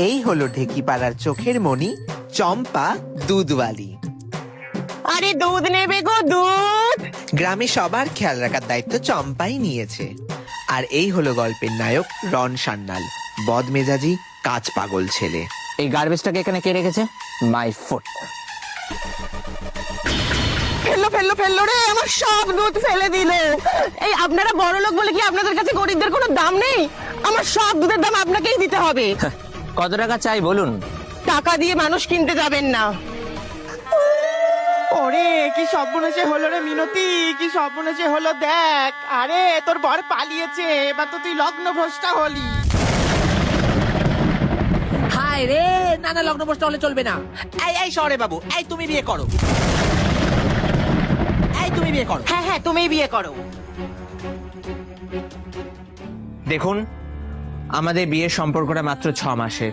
এই হলো ঢেকিপাড়ার চোখের মণি চম্পা দুধওয়ালি। আরে দুধ নেবে গো, দুধ। গ্রামে সবার খেয়াল রাখার দায়িত্ব চম্পাই নিয়েছে। আর এই হলো গল্পের নায়ক রন সান্যাল, বদমেজাজি কাজ পাগল ছেলে। এই গার্বেজটাকে এখানে কে রেখেছে? My foot. ফেললো ফেললো ফেললো রে, আমার সব দুধ ফেলে দিল। এই আপনারা বড় লোক বলে কি আপনাদের কাছে গরিবদের কোনো দাম নেই? আমার সব দুধের দাম আপনাকেই দিতে হবে। কত টাকা চাই বলুন? টাকা দিয়ে মানুষ কিনতে যাবেন না। ওরে কি সর্বনাশে হলো রে মিনতি, কি সর্বনাশে হলো দেখ। আরে তোর বর পালিয়েছে, এবার তো তুই লগ্ন ভ্রষ্টা হলি। হায় রে, না না, লগ্ন ভ্রষ্ট হলে চলবে না। এই শহরে বাবু, এই তুমি বিয়ে করো, এই তুমি বিয়ে করো। হ্যাঁ হ্যাঁ, তুমিই বিয়ে করো। দেখুন, আমাদের বিয়ের সম্পর্কটা মাত্র 6 মাসের।